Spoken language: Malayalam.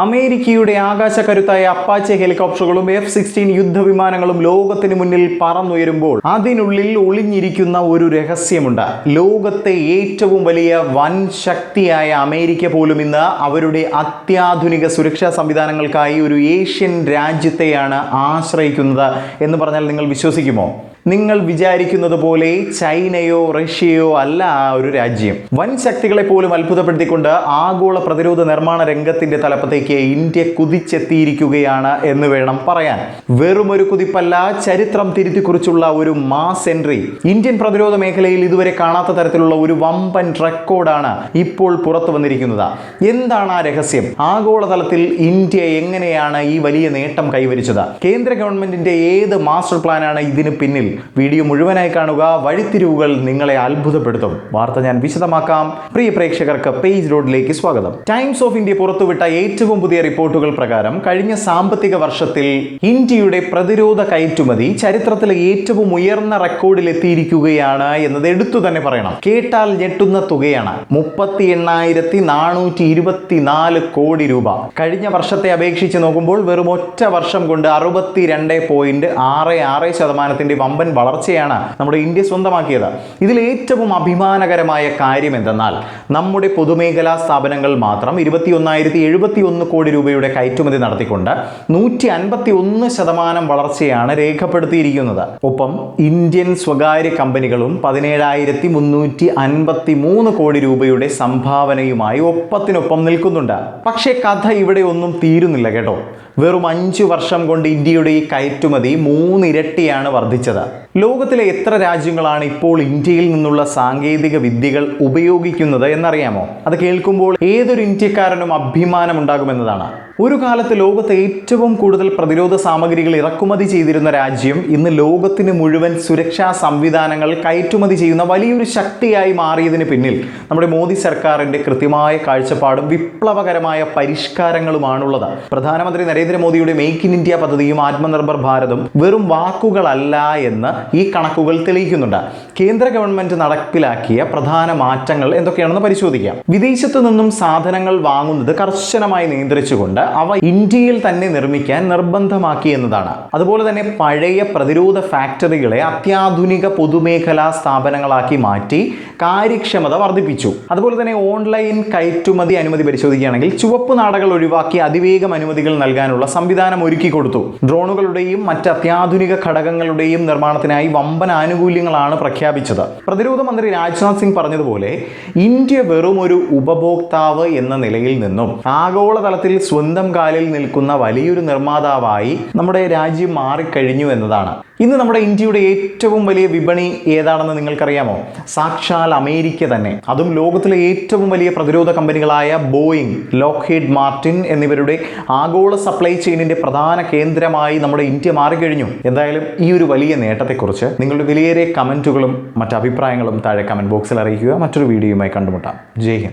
അമേരിക്കയുടെ ആകാശക്കരുത്തായ അപ്പാച്ചെ ഹെലികോപ്റ്ററുകളും F-16 യുദ്ധവിമാനങ്ങളും ലോകത്തിന് മുന്നിൽ പറന്നുയരുമ്പോൾ അതിനുള്ളിൽ ഒളിഞ്ഞിരിക്കുന്ന ഒരു രഹസ്യമുണ്ട്. ലോകത്തെ ഏറ്റവും വലിയ വൻ ശക്തിയായ അമേരിക്ക പോലും ഇന്ന് അവരുടെ അത്യാധുനിക സുരക്ഷാ സംവിധാനങ്ങൾക്കായി ഒരു ഏഷ്യൻ രാജ്യത്തെയാണ് ആശ്രയിക്കുന്നത് എന്ന് പറഞ്ഞാൽ നിങ്ങൾ വിശ്വസിക്കുമോ? നിങ്ങൾ വിചാരിക്കുന്നത് പോലെ ചൈനയോ റഷ്യയോ അല്ല ആ ഒരു രാജ്യം. വൻ ശക്തികളെ പോലും അത്ഭുതപ്പെടുത്തിക്കൊണ്ട് ആഗോള പ്രതിരോധ നിർമ്മാണ രംഗത്തിന്റെ തലപ്പത്തേക്ക് ഇന്ത്യ കുതിച്ചെത്തിയിരിക്കുകയാണ് എന്ന് വേണം പറയാൻ. വെറുമൊരു കുതിപ്പല്ല, ചരിത്രം തിരുത്തിക്കുറിച്ചുള്ള ഒരു മാസ് എൻട്രി. ഇന്ത്യൻ പ്രതിരോധ മേഖലയിൽ ഇതുവരെ കാണാത്ത തരത്തിലുള്ള ഒരു വമ്പൻ റെക്കോർഡാണ് ഇപ്പോൾ പുറത്തു വന്നിരിക്കുന്നത്. എന്താണ് ആ രഹസ്യം? ആഗോളതലത്തിൽ ഇന്ത്യ എങ്ങനെയാണ് ഈ വലിയ നേട്ടം കൈവരിച്ചത്? കേന്ദ്ര ഗവൺമെന്റിന്റെ ഏത് മാസ്റ്റർ പ്ലാനാണ് ഇതിന് പിന്നിൽ? വീഡിയോ മുഴുവനായി കാണുക. വഴിത്തിരിവുകൾ നിങ്ങളെ അത്ഭുതപ്പെടുത്തും. വാർത്ത ഞാൻ വിശദമാക്കാം. പ്രിയ പ്രേക്ഷകർക്ക് പേജ് റോഡിലേക്ക് സ്വാഗതം. ടൈംസ് ഓഫ് ഇന്ത്യ പുറത്തുവിട്ട ഏറ്റവും പുതിയ റിപ്പോർട്ടുകൾ പ്രകാരം കഴിഞ്ഞ സാമ്പത്തിക വർഷത്തിൽ ഇന്ത്യയുടെ പ്രതിരോധ കയറ്റുമതി ചരിത്രത്തിലെ ഏറ്റവും ഉയർന്ന റെക്കോർഡിൽ എത്തിയിരിക്കുകയാണ് എന്നത് എടുത്തു തന്നെ പറയണം. കേട്ടാൽ ഞെട്ടുന്ന തുകയാണ്. 38,424 കോടി രൂപ. കഴിഞ്ഞ വർഷത്തെ അപേക്ഷിച്ച് നോക്കുമ്പോൾ വെറും ഒറ്റ വർഷം കൊണ്ട് 62.66% വമ്പൻ വളർച്ചയാണ് നമ്മുടെ ഇന്ത്യ സ്വന്തമാക്കിയത്. ഇതിൽ ഏറ്റവും അഭിമാനകരമായ കാര്യം എന്തെന്നാൽ നമ്മുടെ പൊതുമേഖലാ സ്ഥാപനങ്ങൾ മാത്രം 21,071 കോടി രൂപയുടെ കയറ്റുമതി നടത്തിക്കൊണ്ട് 151% വളർച്ചയാണ് രേഖപ്പെടുത്തിയിരിക്കുന്നത്. ഒപ്പം ഇന്ത്യൻ സ്വകാര്യ കമ്പനികളും 17,353 കോടി രൂപയുടെ സംഭാവനയുമായി ഒപ്പത്തിനൊപ്പം നിൽക്കുന്നുണ്ട്. പക്ഷേ കഥ ഇവിടെ ഒന്നും തീരുന്നില്ല കേട്ടോ. വെറും 5 വർഷം കൊണ്ട് ഇന്ത്യയുടെ ഈ കയറ്റുമതി 3 ഇരട്ടിയാണ് വർദ്ധിച്ചത്. ലോകത്തിലെ എത്ര രാജ്യങ്ങളാണ് ഇപ്പോൾ ഇന്ത്യയിൽ നിന്നുള്ള സാങ്കേതിക വിദ്യകൾ ഉപയോഗിക്കുന്നത് എന്നറിയാമോ? അത് കേൾക്കുമ്പോൾ ഏതൊരു ഇന്ത്യക്കാരനും അഭിമാനം ഉണ്ടാകുമെന്നതാണ്. ഒരു കാലത്ത് ലോകത്തെ ഏറ്റവും കൂടുതൽ പ്രതിരോധ സാമഗ്രികൾ ഇറക്കുമതി ചെയ്തിരുന്ന രാജ്യം ഇന്ന് ലോകത്തിന് മുഴുവൻ സുരക്ഷാ സംവിധാനങ്ങൾ കയറ്റുമതി ചെയ്യുന്ന വലിയൊരു ശക്തിയായി മാറിയതിന് പിന്നിൽ നമ്മുടെ മോദി സർക്കാരിന്റെ കൃത്യമായ കാഴ്ചപ്പാടും വിപ്ലവകരമായ പരിഷ്കാരങ്ങളുമാണുള്ളത്. പ്രധാനമന്ത്രി നരേന്ദ്രമോദിയുടെ മേക്ക് ഇൻ ഇന്ത്യ പദ്ധതിയും ആത്മനിർഭർ ഭാരതും വെറും വാക്കുകളല്ല എന്ന് ഈ കണക്കുകൾ തെളിയിക്കുന്നുണ്ട്. കേന്ദ്ര ഗവൺമെന്റ് നടപ്പിലാക്കിയ പ്രധാന മാറ്റങ്ങൾ എന്തൊക്കെയാണെന്ന് പരിശോധിക്കാം. വിദേശത്തു നിന്നും സാധനങ്ങൾ വാങ്ങുന്നത് കർശനമായി നിയന്ത്രിച്ചുകൊണ്ട് അവ ഇന്ത്യയിൽ തന്നെ നിർമ്മിക്കാൻ നിർബന്ധമാക്കി എന്നതാണ്. അതുപോലെ തന്നെ പഴയ പ്രതിരോധ ഫാക്ടറികളെ അത്യാധുനിക പൊതുമേഖലാ സ്ഥാപനങ്ങളാക്കി മാറ്റി കാര്യക്ഷമത വർദ്ധിപ്പിച്ചു. അതുപോലെ തന്നെ ഓൺലൈൻ കയറ്റുമതി അനുമതി പരിശോധിക്കുകയാണെങ്കിൽ ചുവപ്പ് നാടകൾ ഒഴിവാക്കി അതിവേഗം അനുമതികൾ നൽകാനുള്ള സംവിധാനം ഒരുക്കി കൊടുത്തു. ഡ്രോണുകളുടെയും മറ്റ് അത്യാധുനിക ഘടകങ്ങളുടെയും നിർമ്മാണത്തിനായി വമ്പൻ ആനുകൂല്യങ്ങളാണ് പ്രഖ്യാപിച്ചത്. പ്രതിരോധ മന്ത്രി രാജ്നാഥ് സിംഗ് പറഞ്ഞതുപോലെ ഇന്ത്യ വെറും ഒരു ഉപഭോക്താവ് എന്ന നിലയിൽ നിന്നും ആഗോളതലത്തിൽ സ്വന്തം കാലിൽ നിൽക്കുന്ന വലിയൊരു നിർമ്മാതാവായി നമ്മുടെ രാജ്യം മാറിക്കഴിഞ്ഞു എന്നതാണ്. ഇന്ന് നമ്മുടെ ഇന്ത്യയുടെ ഏറ്റവും വലിയ വിപണി ഏതാണെന്ന് നിങ്ങൾക്കറിയാമോ? സാക്ഷാൽ അമേരിക്ക തന്നെ. അതും ലോകത്തിലെ ഏറ്റവും വലിയ പ്രതിരോധ കമ്പനികളായ ബോയിങ്, ലോക്ക്ഹീഡ് മാർട്ടിൻ എന്നിവരുടെ ആഗോള സപ്ലൈ ചെയിനിന്റെ പ്രധാന കേന്ദ്രമായി നമ്മുടെ ഇന്ത്യ മാറിക്കഴിഞ്ഞു. എന്തായാലും ഈ ഒരു വലിയ നേട്ടത്തെക്കുറിച്ച് നിങ്ങളുടെ വിലയേറിയ കമന്റുകളും മറ്റ് അഭിപ്രായങ്ങളും താഴെ കമന്റ് ബോക്സിൽ അറിയിക്കുക. മറ്റൊരു വീഡിയോയുമായി കണ്ടുമുട്ടാം. ജയ് ഹിന്ദ്.